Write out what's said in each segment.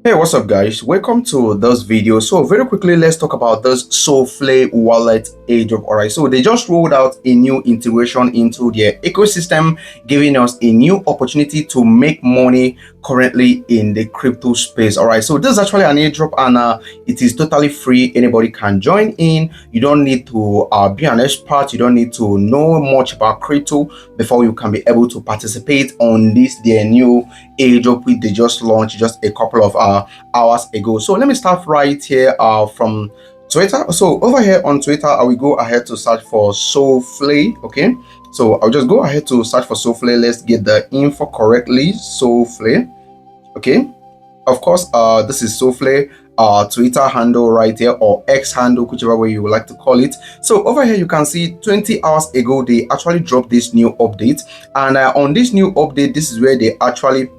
Hey, what's up, guys? Welcome to this video. So, very quickly, let's talk about this Solflare wallet airdrop. All right, so they just rolled out a new integration into their ecosystem, giving us a new opportunity to make money currently in the crypto space. All right, so this is actually an airdrop, and it is totally free. Anybody can join in. You don't need to be an expert. You don't need to know much about crypto before you can be able to participate on this their new airdrop which they just launched just a couple of hours ago. So let me start right here from Twitter. So over here on Twitter, I will go ahead to search for Solflare. Okay, so I'll just go ahead to search for Solflare. Let's get the info correctly. Solflare. Okay, of course, this is Solflare Twitter handle right here, or X handle, whichever way you would like to call it. So over here you can see 20 hours ago they actually dropped this new update, and on this new update, this is where they actually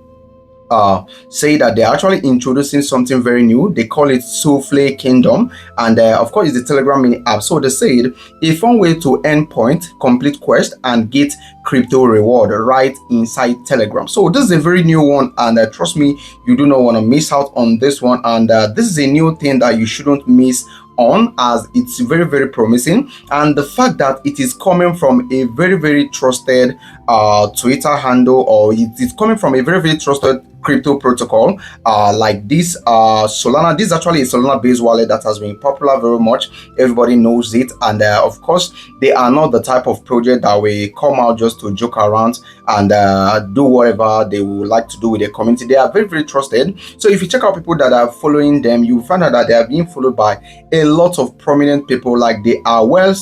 say that they're actually introducing something very new. They call it Solflare Kingdom, and of course it's the Telegram mini app. So they said a fun way to earn point, complete quest, and get crypto reward right inside Telegram. So this is a very new one, and trust me, you do not want to miss out on this one. And this is a new thing that you shouldn't miss on, as it's very promising, and the fact that it is coming from a very trusted Twitter handle, or it is coming from a very trusted crypto protocol like this Solana. This is actually a Solana based wallet that has been popular very much. Everybody knows it, and of course they are not the type of project that will come out just to joke around and do whatever they would like to do with their community. They are very trusted. So if you check out people that are following them, you find out that they are being followed by a lot of prominent people. Like, they are well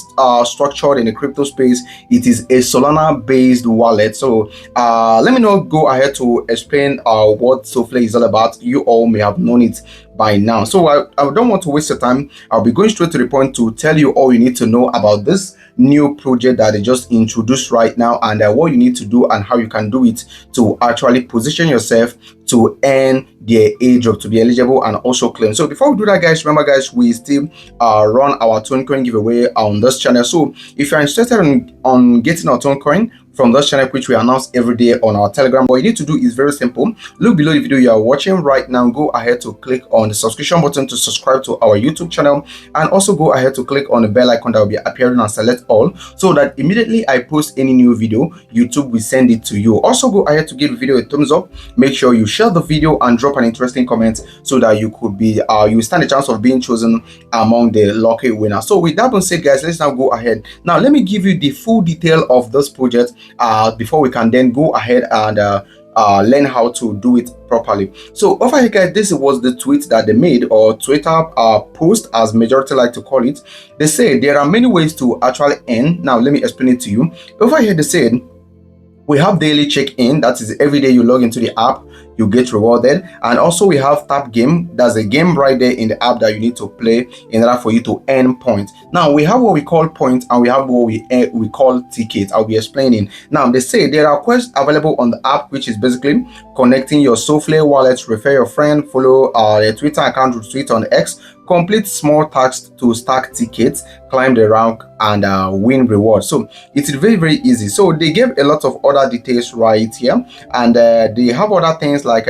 structured in the crypto space. It is a Solana based wallet. So let me not go ahead to explain what Solflare is all about. You all may have known it by now, so I don't want to waste your time. I'll be going straight to the point to tell you all you need to know about this new project that they just introduced right now, and what you need to do and how you can do it to actually position yourself to earn their airdrop, to be eligible and also claim. So before we do that, guys, remember, guys, we still run our Tonecoin giveaway on this channel. So if you're interested on getting our Tonecoin from this channel, which we announce every day on our Telegram, what you need to do is very simple. Look below the video you are watching right now. Go ahead to click on the subscription button to subscribe to our YouTube channel, and also go ahead to click on the bell icon that will be appearing, and select all, so that immediately I post any new video, YouTube will send it to you. Also, go ahead to give the video a thumbs up. Make sure you share the video and drop an interesting comment, so that you could be you stand a chance of being chosen among the lucky winners. So with that being said, guys, let's now go ahead. Now let me give you the full detail of this project before we can then go ahead and learn how to do it properly. So over here, guys, this was the tweet that they made, or Twitter post, as majority like to call it. They say there are many ways to actually earn. Now let me explain it to you. Over here they said we have daily check-in, that is every day you log into the app you get rewarded, and also we have tap game. That's a game right there in the app that you need to play in order for you to earn points. Now we have what we call points, and we have what we call tickets. I'll be explaining. Now they say there are quests available on the app, which is basically connecting your Solflare wallet, refer your friend, follow their Twitter account, retweet on X, complete small tasks to stack tickets, climb the rank, and win rewards. So it's very easy. So they gave a lot of other details right here, and they have other things like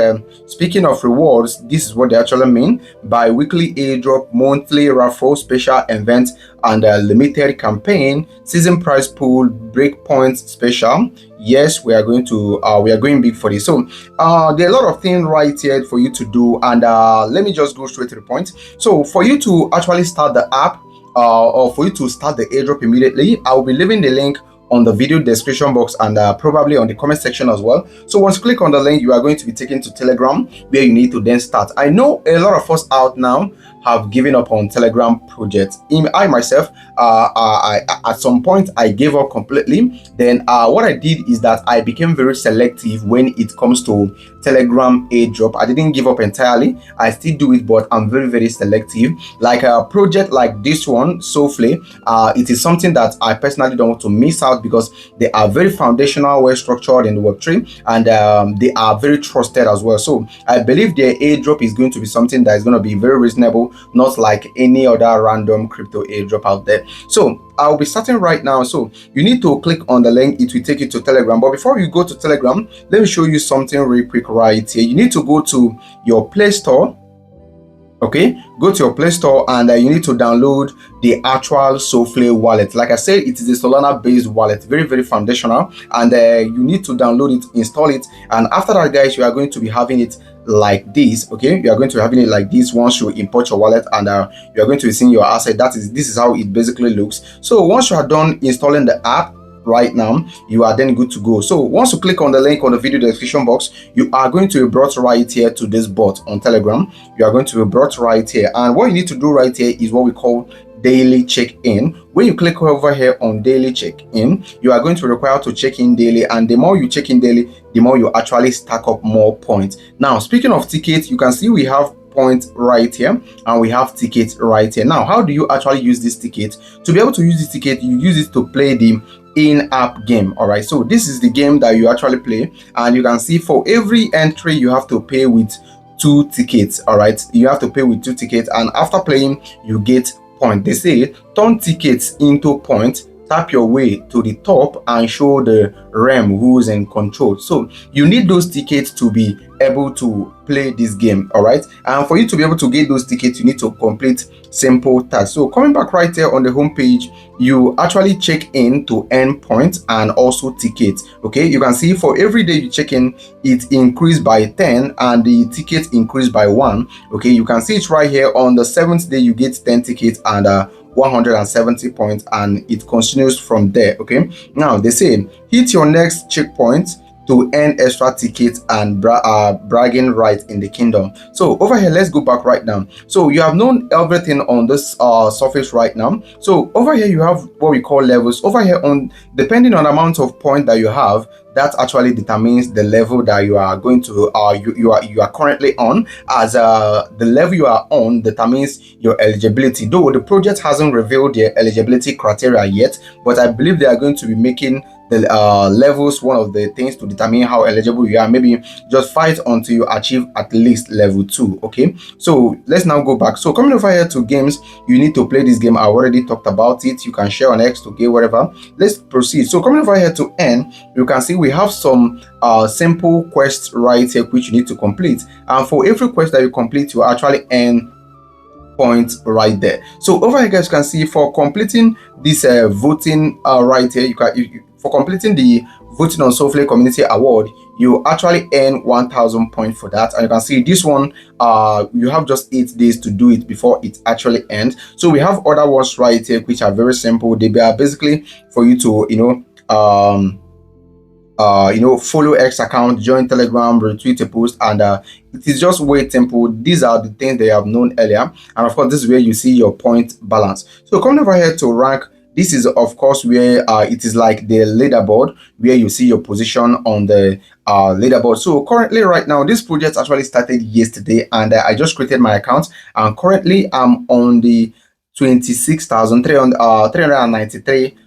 speaking of rewards, this is what they actually mean: bi-weekly airdrop, monthly raffle, special event, and limited campaign, season prize pool, breakpoints special. Yes, we are going big for this. So there are a lot of things right here for you to do, and let me just go straight to the point. So for you to actually start the app, or for you to start the airdrop immediately, I will be leaving the link on the video description box, and probably on the comment section as well. So once you click on the link, you are going to be taken to Telegram, where you need to then start. I know a lot of us out now have given up on Telegram projects. I myself, I at some point I gave up completely. Then what I did is that I became very selective when it comes to Telegram airdrop. I didn't give up entirely. I still do it, but I'm very selective. Like a project like this one, Solflare, it is something that I personally don't want to miss out, because they are very foundational, well structured in the Web3, and they are very trusted as well. So I believe their airdrop is going to be something that is going to be very reasonable, not like any other random crypto airdrop out there. So I'll be starting right now. So you need to click on the link, it will take you to Telegram. But before you go to Telegram, let me show you something real quick right here. You need to go to your Play Store. Okay, go to your Play Store and you need to download the actual Solflare wallet. Like I said, it is a Solana based wallet, very, very foundational, and you need to download it, install it, and after that, guys, you are going to be having it like this. Okay, you are going to be having it like this once you import your wallet, and you are going to be seeing your asset. This is how it basically looks. So once you are done installing the app right now, you are then good to go. So once you click on the link on the video description box, you are going to be brought right here to this bot on Telegram. You are going to be brought right here, and what you need to do right here is what we call daily check-in. When you click over here on daily check-in, you are going to require to check in daily, and the more you check in daily, the more you actually stack up more points. Now, speaking of tickets, you can see we have points right here and we have tickets right here. Now, how do you actually use this ticket? To be able to use this ticket, you use it to play the in-app game. All right, so this is the game that you actually play, and you can see for every entry you have to pay with 2 tickets. All right, you have to pay with 2 tickets, and after playing you get point. They say turn tickets into points, tap your way to the top and show the realm who's in control. So you need those tickets to be able to play this game. All right, and for you to be able to get those tickets, you need to complete simple tasks. So coming back right there on the home page, you actually check in to earn points and also tickets. Okay, you can see for every day you check in, it increased by 10 and the tickets increased by 1. Okay, you can see it right here. On the 7th day you get 10 tickets and 170 points, and it continues from there. Okay, now they say hit your next checkpoint to earn extra tickets and bragging rights in the kingdom. So over here, let's go back right now. So you have known everything on this surface right now. So over here you have what we call levels. Over here, on depending on the amount of point that you have, that actually determines the level that you are going to you are currently on, as the level you are on determines your eligibility. Though the project hasn't revealed their eligibility criteria yet, but I believe they are going to be making the levels one of the things to determine how eligible you are. Maybe just fight until you achieve at least level 2. Okay, so let's now go back. So coming over here to games, you need to play this game. I already talked about it. You can share on X to get whatever. Let's proceed. So coming over here to earn, you can see we have some simple quests right here which you need to complete, and for every quest that you complete, you actually earn points right there. So over here, guys, you can see for completing this voting right here, for completing the voting on Solflare Community Award, you actually earn 1,000 points for that. And you can see this one, you have just 8 days to do it before it actually ends. So we have other ones right here which are very simple. They are basically for you to follow X account, join Telegram, retweet a post, and it is just way simple. These are the things they have known earlier, and of course this is where you see your point balance. So coming over here to rank, this is of course where it is like the leaderboard, where you see your position on the leaderboard. So currently right now, this project actually started yesterday, and I just created my account, and currently I'm on the 26,393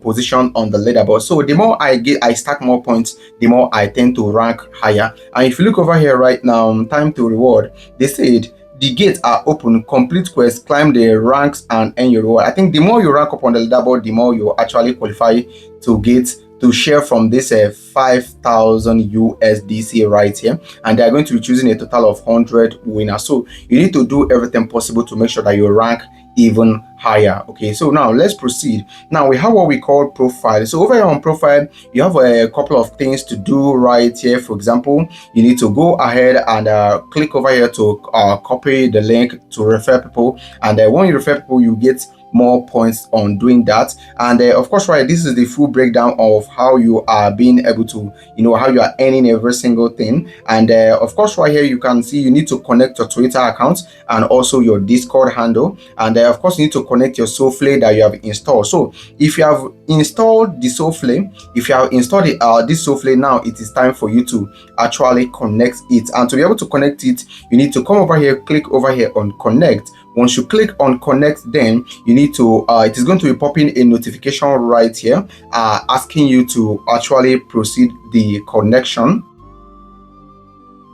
position on the leaderboard. So the more I stack more points, the more I tend to rank higher. And if you look over here right now, time to reward, they said the gates are open, complete quest, climb the ranks and earn your reward. I think the more you rank up on the leaderboard, the more you actually qualify to get to share from this 5,000 USDC right here, and they are going to be choosing a total of 100 winners. So you need to do everything possible to make sure that you rank even higher. Okay, so now let's proceed. Now we have what we call profile. So over here on profile, you have a couple of things to do right here. For example, you need to go ahead and click over here to copy the link to refer people, and when you refer people, you get more points on doing that. And of course, right, this is the full breakdown of how you are being able to, how you are earning every single thing. And of course, right here you can see you need to connect your Twitter account and also your Discord handle, and of course you need to connect your Solflare that you have installed. So if you have installed the Solflare, if you have installed this Solflare, now it is time for you to actually connect it. And to be able to connect it, you need to come over here, click over here on connect. Once you click on connect, then you need to it is going to be popping a notification right here asking you to actually proceed the connection.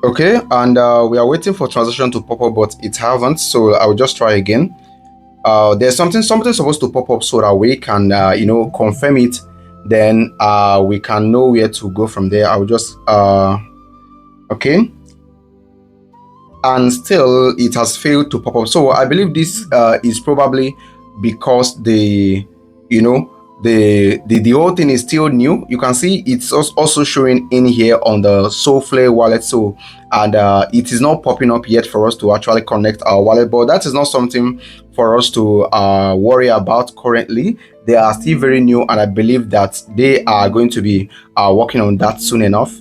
Okay, and we are waiting for transaction to pop up, but it haven't, so I will just try again. There's something supposed to pop up so that we can confirm it, then we can know where to go from there. I will just okay. and still it has failed to pop up. So I believe this is probably because you know the whole thing is still new. You can see it's also showing in here on the Solflare wallet. So and it is not popping up yet for us to actually connect our wallet, but that is not something for us to worry about currently. They are still very new, and I believe that they are going to be working on that soon enough.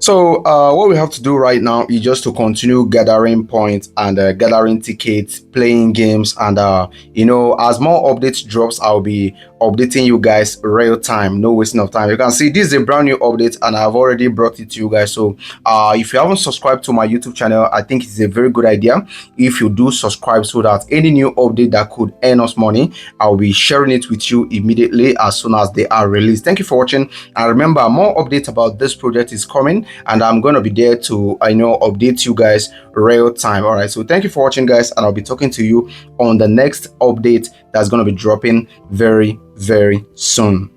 So what we have to do right now is just to continue gathering points and gathering tickets, playing games, and as more updates drops, I'll be updating you guys real time, no wasting of time. You can see this is a brand new update and I've already brought it to you guys. So if you haven't subscribed to my YouTube channel, I think it's a very good idea if you do subscribe, so that any new update that could earn us money, I'll be sharing it with you immediately as soon as they are released. Thank you for watching, and remember, more updates about this project is coming, and I'm going to be there to update you guys real time. All right, so thank you for watching, guys, and I'll be talking to you on the next update that's going to be dropping very soon.